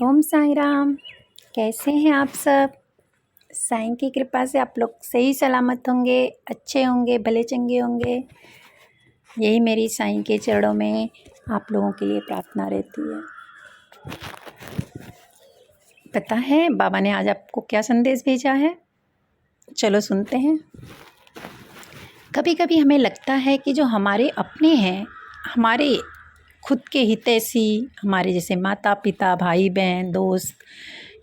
ओम साई राम। कैसे हैं आप सब? साईं की कृपा से आप लोग सही सलामत होंगे, अच्छे होंगे, भले चंगे होंगे। यही मेरी साईं के चरणों में आप लोगों के लिए प्रार्थना रहती है। पता है बाबा ने आज आपको क्या संदेश भेजा है? चलो सुनते हैं। कभी कभी हमें लगता है कि जो हमारे अपने हैं, हमारे खुद के हितैषी, हमारे जैसे माता पिता, भाई बहन, दोस्त,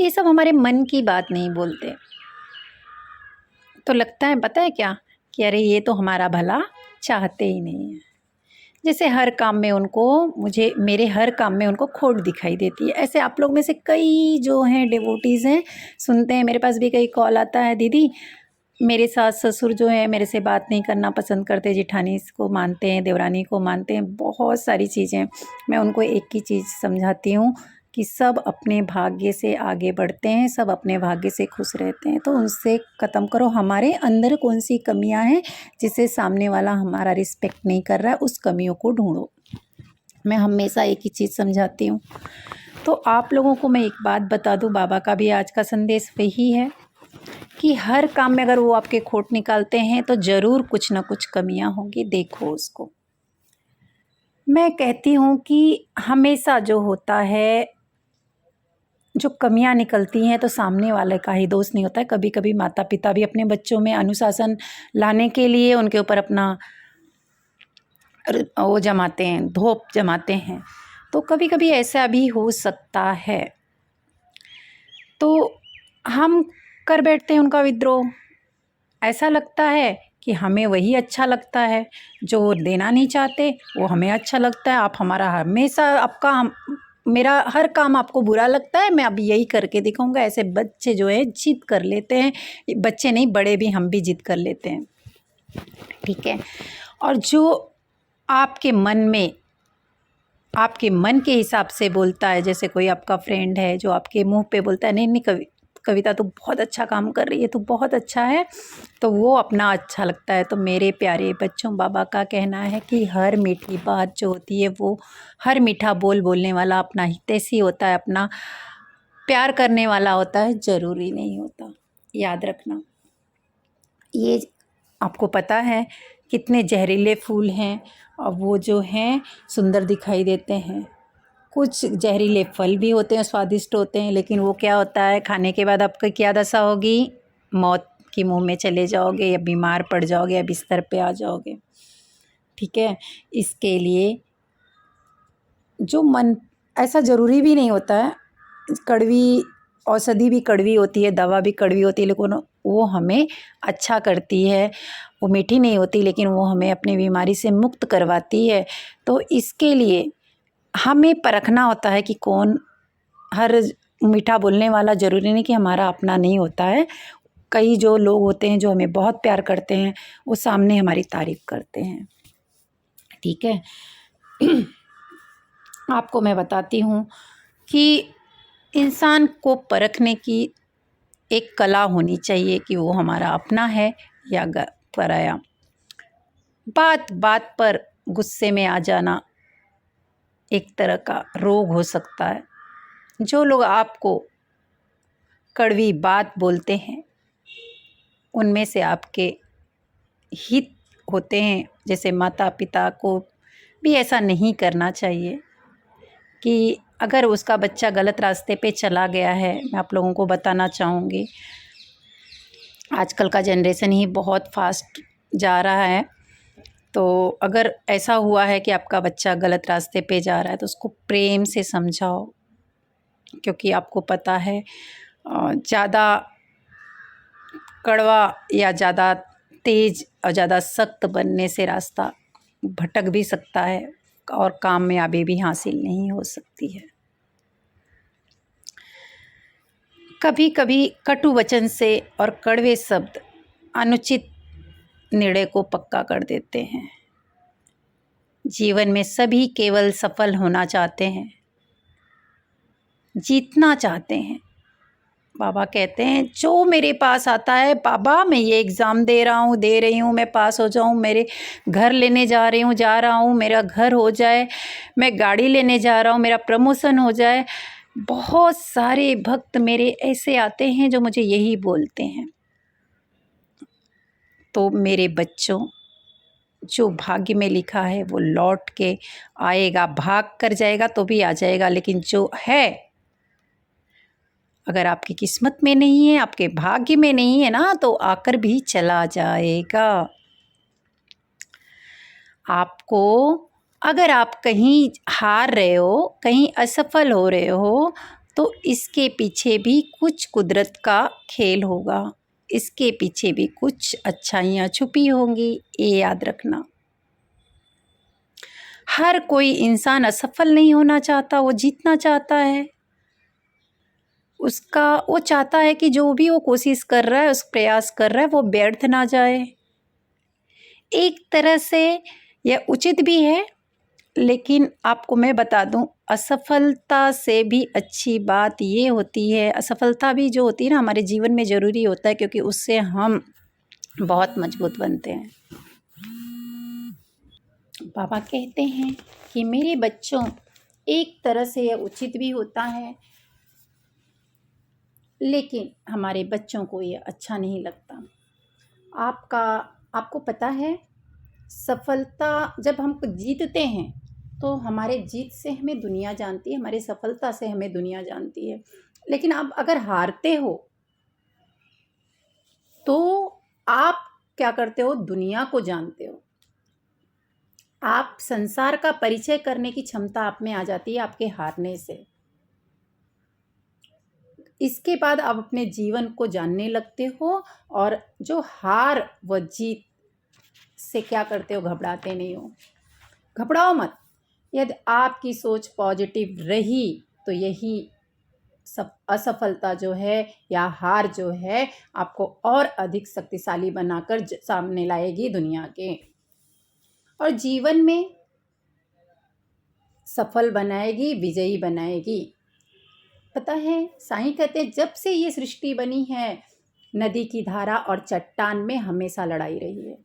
ये सब हमारे मन की बात नहीं बोलते। तो लगता है पता है क्या, कि अरे ये तो हमारा भला चाहते ही नहीं है। जैसे हर काम में उनको मेरे हर काम में उनको खोट दिखाई देती है। ऐसे आप लोग में से कई जो हैं डिवोटीज़ हैं, सुनते हैं। मेरे पास भी कई कॉल आता है, दीदी मेरे सास ससुर जो है मेरे से बात नहीं करना पसंद करते, जेठानी को मानते हैं, देवरानी को मानते हैं, बहुत सारी चीज़ें। मैं उनको एक ही चीज़ समझाती हूँ कि सब अपने भाग्य से आगे बढ़ते हैं, सब अपने भाग्य से खुश रहते हैं। तो उनसे ख़त्म करो, हमारे अंदर कौन सी कमियां हैं जिसे सामने वाला हमारा रिस्पेक्ट नहीं कर रहा है, उस कमियों को ढूंढो। मैं हमेशा एक ही चीज़ समझाती हूँ। तो आप लोगों को मैं एक बात बता दूँ, बाबा का भी आज का संदेश वही है कि हर काम में अगर वो आपके खोट निकालते हैं तो ज़रूर कुछ ना कुछ कमियां होंगी, देखो उसको। मैं कहती हूँ कि हमेशा जो होता है, जो कमियां निकलती हैं तो सामने वाले का ही दोष नहीं होता है। कभी कभी माता पिता भी अपने बच्चों में अनुशासन लाने के लिए उनके ऊपर अपना वो जमाते हैं, धोप जमाते हैं। तो कभी कभी ऐसा भी हो सकता है, तो हम कर बैठते हैं उनका विद्रोह। ऐसा लगता है कि हमें वही अच्छा लगता है, जो वो देना नहीं चाहते वो हमें अच्छा लगता है। आप हमारा हमेशा मेरा हर काम आपको बुरा लगता है, मैं अब यही करके दिखाऊंगा। ऐसे बच्चे जो है जिद कर लेते हैं, बच्चे नहीं बड़े भी, हम भी जिद कर लेते हैं, ठीक है। और जो आपके मन में, आपके मन के हिसाब से बोलता है, जैसे कोई आपका फ्रेंड है जो आपके मुंह पे बोलता है नहीं नहीं कविता तो बहुत अच्छा काम कर रही है, तो बहुत अच्छा है, तो वो अपना अच्छा लगता है। तो मेरे प्यारे बच्चों, बाबा का कहना है कि हर मीठी बात जो होती है वो, हर मीठा बोलने वाला अपना हितैषी होता है, अपना प्यार करने वाला होता है, ज़रूरी नहीं होता। याद रखना। ये आपको पता है कितने जहरीले फूल हैं और वो जो हैं सुंदर दिखाई देते हैं। कुछ जहरीले फल भी होते हैं, स्वादिष्ट होते हैं, लेकिन वो क्या होता है, खाने के बाद आपकी क्या दशा होगी? मौत के मुंह में चले जाओगे, या बीमार पड़ जाओगे, या बिस्तर पे आ जाओगे, ठीक है। इसके लिए जो मन, ऐसा ज़रूरी भी नहीं होता है, कड़वी औषधि भी कड़वी होती है, दवा भी कड़वी होती है, लेकिन वो हमें अच्छा करती है। वो मीठी नहीं होती, लेकिन वो हमें अपनी बीमारी से मुक्त करवाती है। तो इसके लिए हमें परखना होता है कि कौन, हर मीठा बोलने वाला ज़रूरी नहीं कि हमारा अपना नहीं होता है। कई जो लोग होते हैं जो हमें बहुत प्यार करते हैं, वो सामने हमारी तारीफ़ करते हैं, ठीक है। आपको मैं बताती हूँ कि इंसान को परखने की एक कला होनी चाहिए कि वो हमारा अपना है या पराया। बात बात पर गुस्से में आ जाना एक तरह का रोग हो सकता है। जो लोग आपको कड़वी बात बोलते हैं, उनमें से आपके हित होते हैं। जैसे माता पिता को भी ऐसा नहीं करना चाहिए कि अगर उसका बच्चा गलत रास्ते पे चला गया है, मैं आप लोगों को बताना चाहूँगी, आजकल का जनरेशन ही बहुत फास्ट जा रहा है। तो अगर ऐसा हुआ है कि आपका बच्चा गलत रास्ते पे जा रहा है, तो उसको प्रेम से समझाओ, क्योंकि आपको पता है ज़्यादा कड़वा या ज़्यादा तेज़ और ज़्यादा सख्त बनने से रास्ता भटक भी सकता है और कामयाबी भी हासिल नहीं हो सकती है। कभी कभी कटु वचन से और कड़वे शब्द अनुचित निर्णय को पक्का कर देते हैं। जीवन में सभी केवल सफल होना चाहते हैं, जीतना चाहते हैं। बाबा कहते हैं जो मेरे पास आता है, बाबा मैं ये एग्ज़ाम दे रही हूँ, मैं पास हो जाऊँ, मेरे घर लेने जा रहा हूँ, मेरा घर हो जाए, मैं गाड़ी लेने जा रहा हूँ, मेरा प्रमोशन हो जाए, बहुत सारे भक्त मेरे ऐसे आते हैं जो मुझे यही बोलते हैं। तो मेरे बच्चों, जो भाग्य में लिखा है वो लौट के आएगा, भाग कर जाएगा तो भी आ जाएगा, लेकिन जो है, अगर आपकी किस्मत में नहीं है, आपके भाग्य में नहीं है ना, तो आकर भी चला जाएगा। आपको, अगर आप कहीं हार रहे हो, कहीं असफल हो रहे हो, तो इसके पीछे भी कुछ कुदरत का खेल होगा, इसके पीछे भी कुछ अच्छाइयाँ छुपी होंगी, ये याद रखना। हर कोई इंसान असफल नहीं होना चाहता, वो जीतना चाहता है। वो चाहता है कि जो भी वो कोशिश कर रहा है, उस प्रयास कर रहा है, वो व्यर्थ ना जाए। एक तरह से यह उचित भी है, लेकिन आपको मैं बता दूं, असफलता से भी अच्छी बात ये होती है, असफलता भी जो होती है ना हमारे जीवन में ज़रूरी होता है, क्योंकि उससे हम बहुत मजबूत बनते हैं। बाबा कहते हैं कि मेरे बच्चों, एक तरह से यह उचित भी होता है, लेकिन हमारे बच्चों को ये अच्छा नहीं लगता। आपको पता है, सफलता जब हम जीतते हैं तो हमारे जीत से हमें दुनिया जानती है, हमारी सफलता से हमें दुनिया जानती है। लेकिन आप अगर हारते हो तो आप क्या करते हो, दुनिया को जानते हो। आप संसार का परिचय करने की क्षमता आप में आ जाती है आपके हारने से। इसके बाद आप अपने जीवन को जानने लगते हो, और जो हार व जीत से क्या करते हो, घबराते नहीं हो। घबराओ मत। यदि आपकी सोच पॉजिटिव रही तो यही सब असफलता जो है या हार जो है आपको और अधिक शक्तिशाली बनाकर सामने लाएगी दुनिया के, और जीवन में सफल बनाएगी, विजयी बनाएगी। पता है, साईं कहते हैं जब से ये सृष्टि बनी है, नदी की धारा और चट्टान में हमेशा लड़ाई रही है।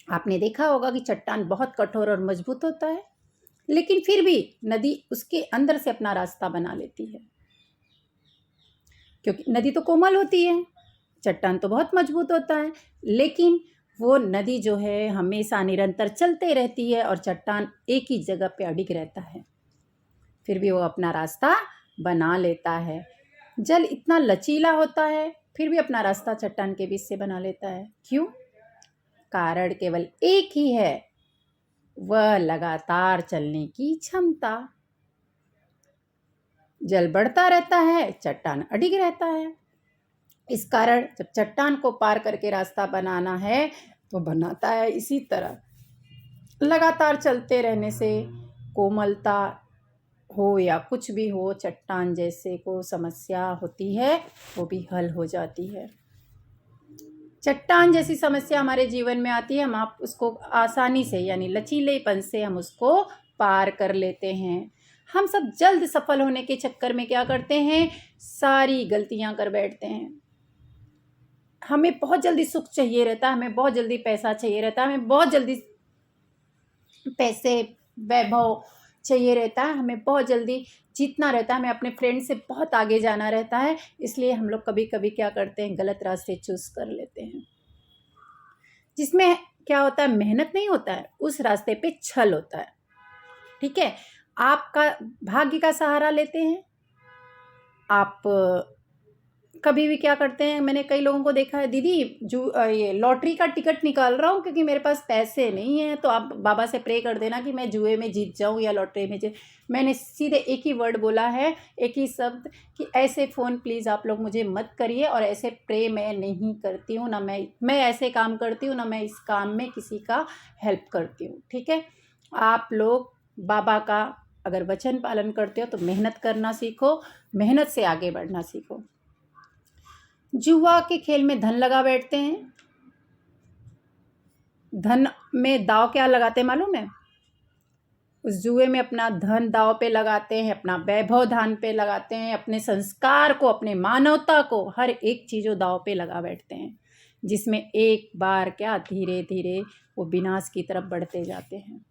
आपने देखा होगा कि चट्टान बहुत कठोर और मजबूत होता है, लेकिन फिर भी नदी उसके अंदर से अपना रास्ता बना लेती है, क्योंकि नदी तो कोमल होती है, चट्टान तो बहुत मजबूत होता है। लेकिन वो नदी जो है हमेशा निरंतर चलते रहती है, और चट्टान एक ही जगह पे अडिग रहता है, फिर भी वो अपना रास्ता बना लेता है। जल इतना लचीला होता है, फिर भी अपना रास्ता चट्टान के बीच से बना लेता है। क्यों? कारण केवल एक ही है, वह लगातार चलने की क्षमता। जल बढ़ता रहता है, चट्टान अडिग रहता है। इस कारण जब चट्टान को पार करके रास्ता बनाना है तो बनाता है इसी तरह। लगातार चलते रहने से कोमलता हो या कुछ भी हो, चट्टान जैसे को समस्या होती है वो भी हल हो जाती है। चट्टान जैसी समस्या हमारे जीवन में आती है, हम आप उसको आसानी से यानी लचीलेपन से हम उसको पार कर लेते हैं। हम सब जल्द सफल होने के चक्कर में क्या करते हैं, सारी गलतियां कर बैठते हैं। हमें बहुत जल्दी सुख चाहिए रहता है, हमें बहुत जल्दी पैसा चाहिए रहता है, हमें बहुत जल्दी पैसे वैभव चाहिए रहता है, हमें बहुत जल्दी जीतना रहता है, हमें अपने फ्रेंड से बहुत आगे जाना रहता है। इसलिए हम लोग कभी कभी क्या करते हैं, गलत रास्ते चूज कर लेते हैं, जिसमें क्या होता है, मेहनत नहीं होता है, उस रास्ते पे छल होता है। ठीक है, आपका भाग्य का सहारा लेते हैं। आप कभी भी क्या करते हैं, मैंने कई लोगों को देखा है, दीदी ये लॉटरी का टिकट निकाल रहा हूँ क्योंकि मेरे पास पैसे नहीं हैं, तो आप बाबा से प्रे कर देना कि मैं जुए में जीत जाऊँ या लॉटरी में मैंने सीधे एक ही वर्ड बोला है, एक ही शब्द, कि ऐसे फ़ोन प्लीज़ आप लोग मुझे मत करिए, और ऐसे प्रे मैं नहीं करती हूँ, ना मैं ऐसे काम करती हूँ, ना मैं इस काम में किसी का हेल्प करती हूँ। ठीक है, आप लोग बाबा का अगर वचन पालन करते हो तो मेहनत करना सीखो, मेहनत से आगे बढ़ना सीखो। जुआ के खेल में धन लगा बैठते हैं। धन में दाव क्या लगाते हैं मालूम है? उस जुए में अपना धन दाव पे लगाते हैं, अपना वैभव दान पे लगाते हैं, अपने संस्कार को, अपने मानवता को, हर एक चीज़ों दाव पे लगा बैठते हैं, जिसमें एक बार क्या धीरे धीरे वो विनाश की तरफ बढ़ते जाते हैं।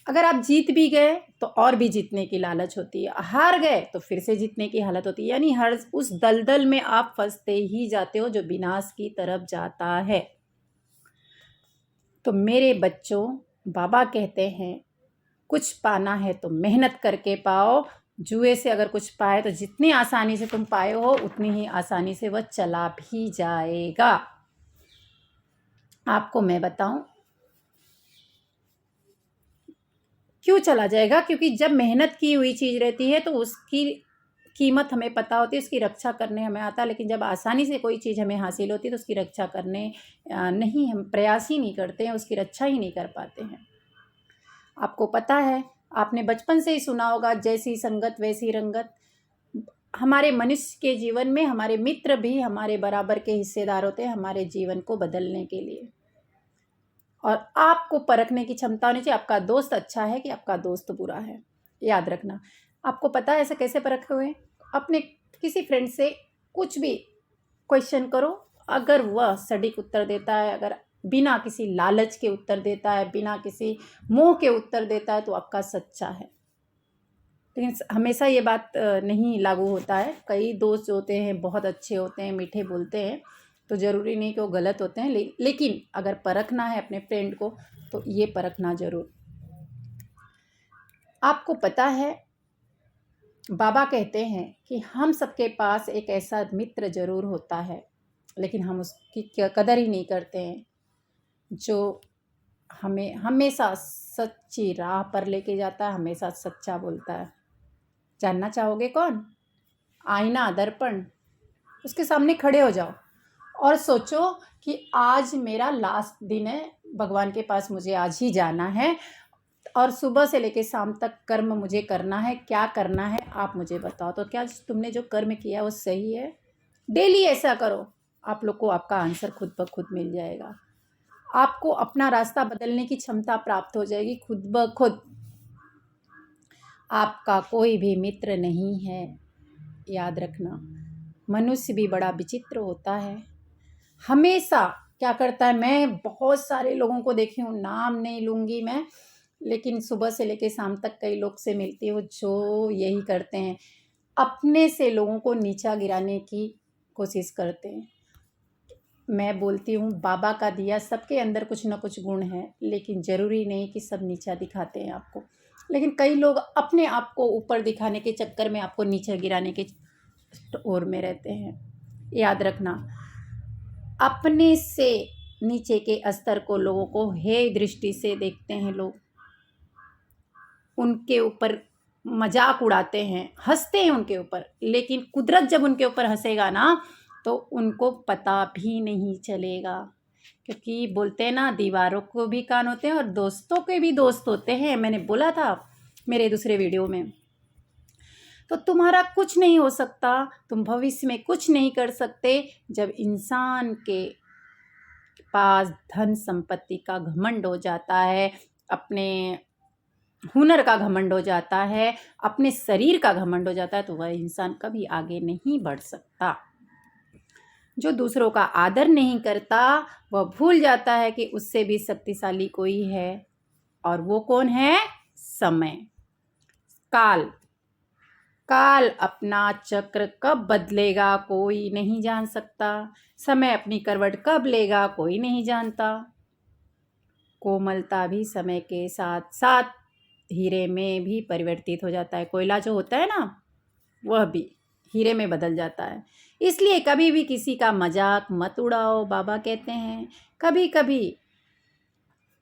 अगर आप जीत भी गए तो और भी जीतने की लालच होती है, हार गए तो फिर से जीतने की हालत होती है, यानी हर उस दलदल में आप फंसते ही जाते हो जो विनाश की तरफ जाता है। तो मेरे बच्चों, बाबा कहते हैं कुछ पाना है तो मेहनत करके पाओ। जुए से अगर कुछ पाए तो जितनी आसानी से तुम पाए हो उतनी ही आसानी से वह चला भी जाएगा। आपको मैं बताऊं क्यों चला जाएगा, क्योंकि जब मेहनत की हुई चीज़ रहती है तो उसकी कीमत हमें पता होती है, उसकी रक्षा करने हमें आता है। लेकिन जब आसानी से कोई चीज़ हमें हासिल होती है तो उसकी रक्षा करने नहीं, हम प्रयास ही नहीं करते हैं, उसकी रक्षा ही नहीं कर पाते हैं। आपको पता है, आपने बचपन से ही सुना होगा, जैसी संगत वैसी रंगत। हमारे मनुष्य के जीवन में हमारे मित्र भी हमारे बराबर के हिस्सेदार होते हैं हमारे जीवन को बदलने के लिए। और आपको परखने की क्षमता होनी चाहिए, आपका दोस्त अच्छा है कि आपका दोस्त बुरा है। याद रखना। आपको पता है ऐसे कैसे परखे हुए? अपने किसी फ्रेंड से कुछ भी क्वेश्चन करो, अगर वह सटीक उत्तर देता है, अगर बिना किसी लालच के उत्तर देता है, बिना किसी मोह के उत्तर देता है, तो आपका सच्चा है। लेकिन हमेशा ये बात नहीं लागू होता है। कई दोस्त होते हैं बहुत अच्छे होते हैं, मीठे बोलते हैं, तो ज़रूरी नहीं कि वो गलत होते हैं। लेकिन अगर परखना है अपने फ्रेंड को तो ये परखना ज़रूर। आपको पता है, बाबा कहते हैं कि हम सबके पास एक ऐसा मित्र ज़रूर होता है, लेकिन हम उसकी कदर ही नहीं करते हैं, जो हमें हमेशा सच्ची राह पर लेके जाता है, हमेशा सच्चा बोलता है। जानना चाहोगे कौन? आईना, दर्पण, उसके सामने खड़े हो जाओ और सोचो कि आज मेरा लास्ट दिन है, भगवान के पास मुझे आज ही जाना है और सुबह से लेकर शाम तक कर्म मुझे करना है। क्या करना है आप मुझे बताओ। तो क्या तुमने जो कर्म किया वो सही है? डेली ऐसा करो, आप लोग को आपका आंसर खुद ब खुद मिल जाएगा। आपको अपना रास्ता बदलने की क्षमता प्राप्त हो जाएगी खुद ब खुद। आपका कोई भी मित्र नहीं है, याद रखना। मनुष्य भी बड़ा विचित्र होता है, हमेशा क्या करता है। मैं बहुत सारे लोगों को देखी हूँ, नाम नहीं लूँगी मैं, लेकिन सुबह से लेकर शाम तक कई लोग से मिलती हूँ जो यही करते हैं, अपने से लोगों को नीचा गिराने की कोशिश करते हैं। मैं बोलती हूँ बाबा का दिया सबके अंदर कुछ ना कुछ गुण है, लेकिन ज़रूरी नहीं कि सब नीचा दिखाते हैं आपको। लेकिन कई लोग अपने आप को ऊपर दिखाने के चक्कर में आपको नीचा गिराने के ओर में रहते हैं। याद रखना, अपने से नीचे के स्तर को लोगों को हेय दृष्टि से देखते हैं लोग, उनके ऊपर मजाक उड़ाते हैं, हंसते हैं उनके ऊपर। लेकिन कुदरत जब उनके ऊपर हंसेगा ना तो उनको पता भी नहीं चलेगा, क्योंकि बोलते हैं ना, दीवारों को भी कान होते हैं और दोस्तों के भी दोस्त होते हैं। मैंने बोला था मेरे दूसरे वीडियो में। तो तुम्हारा कुछ नहीं हो सकता, तुम भविष्य में कुछ नहीं कर सकते जब इंसान के पास धन संपत्ति का घमंड हो जाता है, अपने हुनर का घमंड हो जाता है, अपने शरीर का घमंड हो जाता है, तो वह इंसान कभी आगे नहीं बढ़ सकता। जो दूसरों का आदर नहीं करता वह भूल जाता है कि उससे भी शक्तिशाली कोई है, और वो कौन है? समय। काल। काल अपना चक्र कब बदलेगा कोई नहीं जान सकता। समय अपनी करवट कब लेगा कोई नहीं जानता। कोमलता भी समय के साथ साथ हीरे में भी परिवर्तित हो जाता है। कोयला जो होता है ना, वह भी हीरे में बदल जाता है। इसलिए कभी भी किसी का मजाक मत उड़ाओ, बाबा कहते हैं। कभी कभी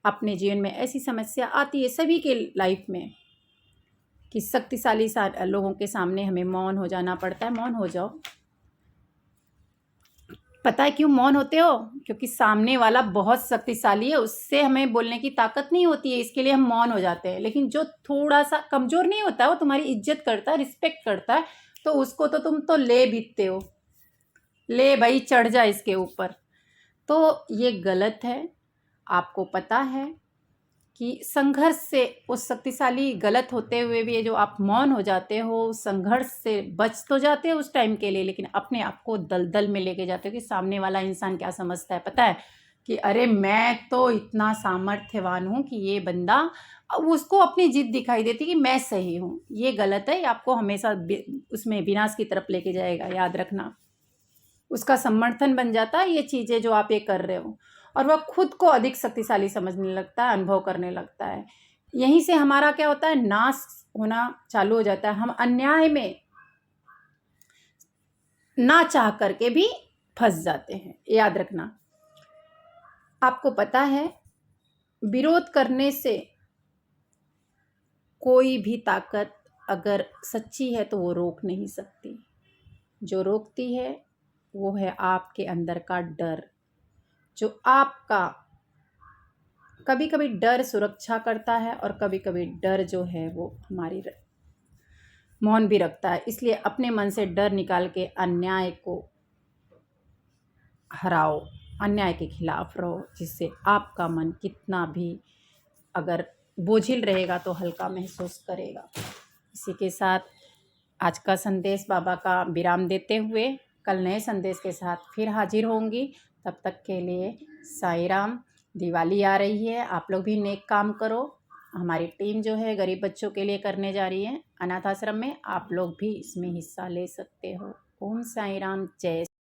अपने जीवन में ऐसी समस्या आती है सभी के लाइफ में कि शक्तिशाली लोगों के सामने हमें मौन हो जाना पड़ता है। मौन हो जाओ। पता है क्यों मौन होते हो? क्योंकि सामने वाला बहुत शक्तिशाली है, उससे हमें बोलने की ताकत नहीं होती है, इसके लिए हम मौन हो जाते हैं। लेकिन जो थोड़ा सा कमज़ोर नहीं होता, वो तुम्हारी इज्जत करता है, रिस्पेक्ट करता है, तो उसको तो तुम तो ले बीतते हो, ले भाई चढ़ जा इसके ऊपर। तो ये गलत है। आपको पता है कि संघर्ष से, उस शक्तिशाली गलत होते हुए भी जो आप मौन हो जाते हो, संघर्ष से बच तो जाते हो उस टाइम के लिए, लेकिन अपने आप को दलदल में लेके जाते हो कि सामने वाला इंसान क्या समझता है। पता है कि अरे मैं तो इतना सामर्थ्यवान हूँ कि ये बंदा अब उसको अपनी जिद दिखाई देती कि मैं सही हूँ। ये गलत है, ये आपको हमेशा उसमें विनाश की तरफ लेके जाएगा, याद रखना। उसका समर्थन बन जाता है ये चीज़ें जो आप ये कर रहे हो, और वह खुद को अधिक शक्तिशाली समझने लगता है, अनुभव करने लगता है। यहीं से हमारा क्या होता है, नाश होना चालू हो जाता है। हम अन्याय में ना चाह करके भी फंस जाते हैं, याद रखना। आपको पता है, विरोध करने से कोई भी ताकत अगर सच्ची है तो वो रोक नहीं सकती। जो रोकती है वो है आपके अंदर का डर। जो आपका कभी कभी डर सुरक्षा करता है, और कभी कभी डर जो है वो हमारी मौन भी रखता है। इसलिए अपने मन से डर निकाल के अन्याय को हराओ, अन्याय के खिलाफ रहो, जिससे आपका मन कितना भी अगर बोझिल रहेगा तो हल्का महसूस करेगा। इसी के साथ आज का संदेश बाबा का विराम देते हुए कल नए संदेश के साथ फिर हाजिर होंगी। तब तक के लिए साईं राम। दिवाली आ रही है, आप लोग भी नेक काम करो। हमारी टीम जो है गरीब बच्चों के लिए करने जा रही है अनाथ आश्रम में, आप लोग भी इसमें हिस्सा ले सकते हो। ओम साईं राम। जय